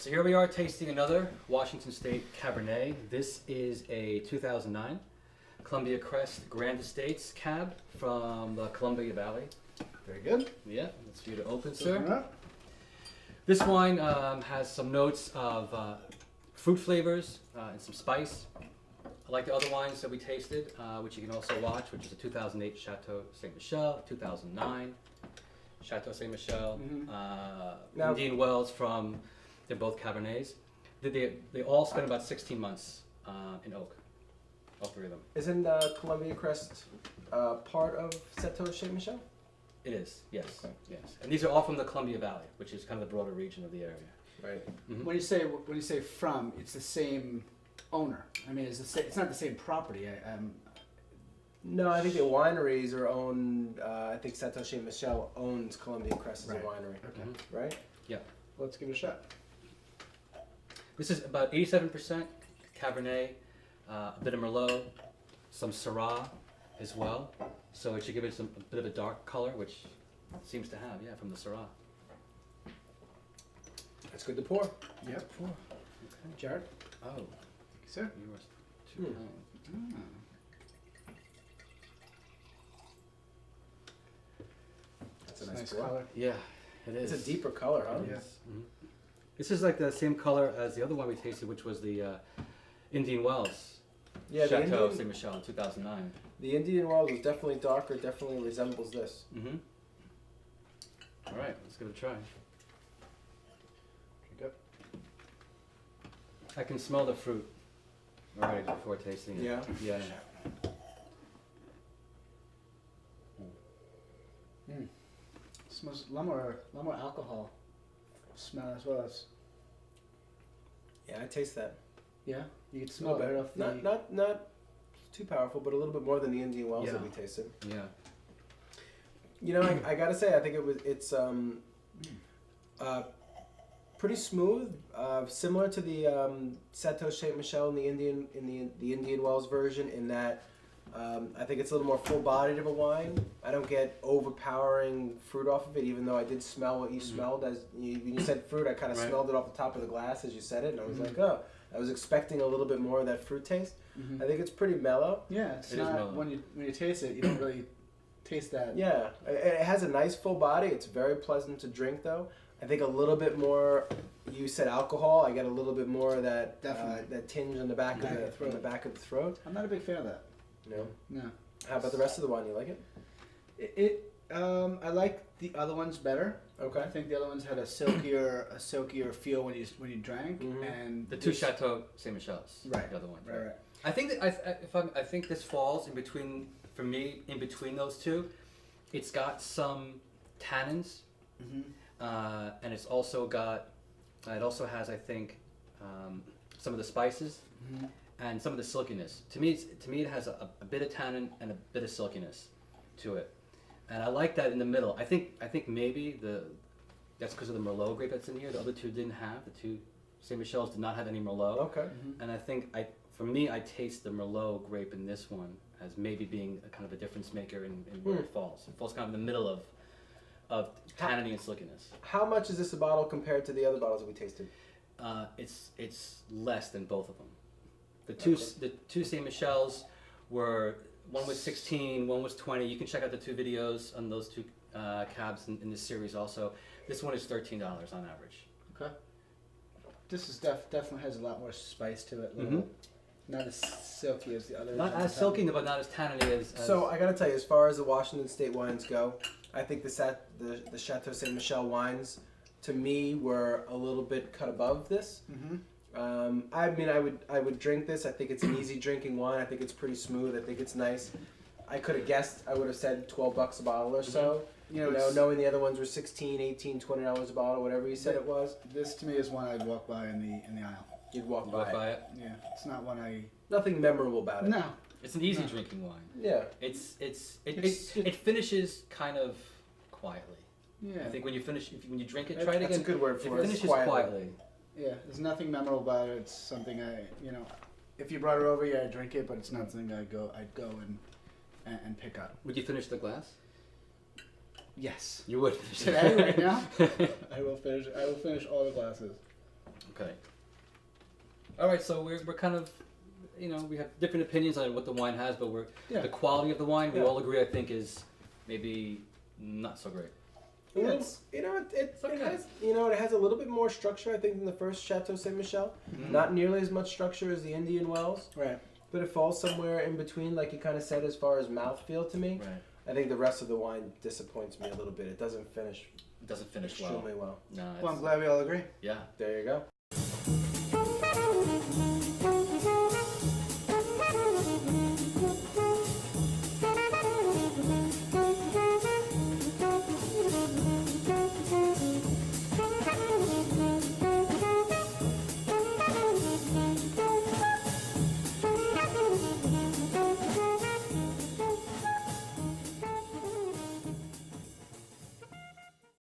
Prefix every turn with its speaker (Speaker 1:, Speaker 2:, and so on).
Speaker 1: So here we are tasting another Washington State Cabernet. This is a 2009 Columbia Crest Grand Estates Cab from the Columbia Valley.
Speaker 2: Very good.
Speaker 1: Yeah, that's for you to open, sir.
Speaker 2: Up.
Speaker 1: This wine has some notes of fruit flavors and some spice. Like the other wines that we tasted, which you can also watch, which is a 2008 Chateau Saint Michel, 2009 Chateau Saint Michel, Indian Wells from. They're both Cabernets. They all spent about 16 months in oak, all three of them.
Speaker 3: Isn't Columbia Crest part of Chateau Saint Michel?
Speaker 1: It is, yes,
Speaker 3: Okay.
Speaker 1: yes. And these are all from the Columbia Valley, which is kind of the broader region of the area.
Speaker 3: Right.
Speaker 1: Mm-hmm.
Speaker 2: When you say from, it's the same owner. I mean, it's not the same property.
Speaker 3: No, I think the wineries are owned. I think Chateau Saint Michel owns Columbia Crest as
Speaker 2: Right.
Speaker 3: a winery.
Speaker 2: Okay.
Speaker 1: Mhm.
Speaker 3: Right?
Speaker 1: Yeah.
Speaker 2: Let's give it a shot.
Speaker 1: This is about 87% Cabernet, a bit of Merlot, some Syrah as well. So it should give it a bit of a dark color, which it seems to have, yeah, from the Syrah.
Speaker 3: That's good to pour.
Speaker 2: Yep.
Speaker 1: Okay.
Speaker 2: Jared?
Speaker 1: Oh,
Speaker 2: Thank you, sir.
Speaker 1: you were too kind.
Speaker 3: That's
Speaker 2: It's
Speaker 3: a nice
Speaker 2: nice
Speaker 3: pour.
Speaker 2: color.
Speaker 1: Yeah, it is.
Speaker 3: It's a deeper color, huh?
Speaker 2: Yeah.
Speaker 1: Mhm. This is like the same color as the other one we tasted, which was the Indian Wells
Speaker 3: Yeah, the
Speaker 1: Chateau
Speaker 3: Indian,
Speaker 1: Saint Michel in 2009.
Speaker 3: the Indian Wells is definitely darker. Definitely resembles this.
Speaker 1: Mm-hmm. All right, let's give it a try.
Speaker 2: Drink up.
Speaker 1: I can smell the fruit already before tasting it.
Speaker 3: Yeah.
Speaker 1: Yeah.
Speaker 2: Smells a lot more alcohol smell as well as.
Speaker 3: Yeah, I taste that.
Speaker 2: Yeah, you can smell
Speaker 3: bit.
Speaker 2: right off the.
Speaker 3: Not too powerful, but a little bit more than the Indian Wells that
Speaker 1: Yeah.
Speaker 3: we tasted.
Speaker 1: Yeah.
Speaker 3: You know, I gotta say, I think it's pretty smooth, similar to the Chateau Saint Michel in the Indian Wells version. In that, I think it's a little more full-bodied of a wine. I don't get overpowering fruit off of it, even though I did smell what you smelled as when you said fruit. I kind of
Speaker 1: Right.
Speaker 3: smelled it off the top of the glass as you said it, and I was
Speaker 1: Mhm.
Speaker 3: like, oh, I was expecting a little bit more of that fruit taste.
Speaker 2: Mhm.
Speaker 3: I think it's pretty mellow.
Speaker 2: Yeah, it's
Speaker 1: It is
Speaker 2: not
Speaker 1: mellow.
Speaker 2: when you taste it, you don't really taste that.
Speaker 3: Yeah, it has a nice full body. It's very pleasant to drink, though. I think a little bit more. You said alcohol. I get a little bit more of that
Speaker 2: Definitely.
Speaker 3: that tinge on the back of
Speaker 2: Back
Speaker 3: the
Speaker 2: of the throat.
Speaker 3: on the back of the throat.
Speaker 2: I'm not a big fan of that.
Speaker 3: You know.
Speaker 2: No.
Speaker 3: How about the rest of the wine? You like it?
Speaker 2: I like the other ones better.
Speaker 3: Okay.
Speaker 2: I think the other ones had a silkier feel when you drank,
Speaker 3: Mhm.
Speaker 2: and
Speaker 1: The two
Speaker 2: this-
Speaker 1: Chateau Saint Michels.
Speaker 2: Right.
Speaker 1: The other one.
Speaker 2: Right.
Speaker 1: I think that I think this falls in between for me in between those two. It's got some tannins,
Speaker 2: Mm-hmm.
Speaker 1: and it's also got. It also has, I think, some of the spices
Speaker 2: Mm-hmm.
Speaker 1: and some of the silkiness. To me, it has a bit of tannin and a bit of silkiness to it, and I like that in the middle. I think maybe that's because of the Merlot grape that's in here. The other two didn't have. The two Saint Michels did not have any Merlot.
Speaker 3: Okay.
Speaker 2: Mm-hmm.
Speaker 1: And I think for me, I taste the Merlot grape in this one as maybe being a kind of a difference maker in where it falls. It falls kind of in the middle of tanniny and silkiness.
Speaker 3: How much is this a bottle compared to the other bottles that we tasted?
Speaker 1: It's less than both of them. The two Saint Michels were, one was 16, one was 20. You can check out the two videos on those two cabs in this series also. This one is $13 on average.
Speaker 2: Okay. This is definitely has a lot more spice to it.
Speaker 1: Mhm.
Speaker 2: Not as silky as the others.
Speaker 1: Not as silky, but not as tanniny as.
Speaker 3: So I gotta tell you, as far as the Washington State wines go, I think the Chateau Saint Michel wines, to me, were a little bit cut above this.
Speaker 2: Mm-hmm.
Speaker 3: I mean, I would drink this. I think it's an easy drinking wine. I think it's pretty smooth. I think it's nice. I could have guessed. I would have said $12 a bottle or so.
Speaker 2: You
Speaker 3: You
Speaker 2: know,
Speaker 3: know,
Speaker 2: it's-
Speaker 3: knowing the other ones were $16, $18, $20 a bottle, whatever you said it was.
Speaker 2: This to me is one I'd walk by in the aisle.
Speaker 3: You'd walk
Speaker 1: Walk
Speaker 3: by.
Speaker 1: by it.
Speaker 2: Yeah, it's not one I.
Speaker 3: Nothing memorable about it.
Speaker 2: No.
Speaker 1: It's an easy
Speaker 2: No.
Speaker 1: drinking wine.
Speaker 3: Yeah.
Speaker 1: It
Speaker 2: It's-
Speaker 1: finishes kind of quietly.
Speaker 2: Yeah.
Speaker 1: I think when you when you drink it,
Speaker 3: That's-
Speaker 1: try it
Speaker 3: that's
Speaker 1: again.
Speaker 3: a good word
Speaker 1: It
Speaker 3: for it.
Speaker 1: finishes
Speaker 3: Quietly.
Speaker 1: quietly.
Speaker 2: Yeah, there's nothing memorable about it. It's something if you brought it over here, I'd drink it, but it's not something I'd go and pick up.
Speaker 1: Would you finish the glass?
Speaker 2: Yes.
Speaker 1: You would finish
Speaker 2: Today, right now, I will finish all the glasses.
Speaker 1: Okay. All right, so we're kind of, we have different opinions on what the wine has, but
Speaker 2: Yeah.
Speaker 1: the quality of the wine, we
Speaker 3: Yeah.
Speaker 1: all agree, I think, is maybe not so great.
Speaker 3: Yeah,
Speaker 2: It's-
Speaker 3: it
Speaker 1: okay.
Speaker 3: has it has a little bit more structure I think than the first Chateau Saint Michel.
Speaker 1: Mhm.
Speaker 3: Not nearly as much structure as the Indian Wells,
Speaker 2: Right.
Speaker 3: but it falls somewhere in between, like you kind of said, as far as mouthfeel to me.
Speaker 1: Right.
Speaker 3: I think the rest of the wine disappoints me a little bit. It doesn't finish
Speaker 1: It doesn't finish well.
Speaker 3: extremely well.
Speaker 1: No.
Speaker 2: Well, I'm glad we all agree.
Speaker 1: Yeah.
Speaker 3: There you go.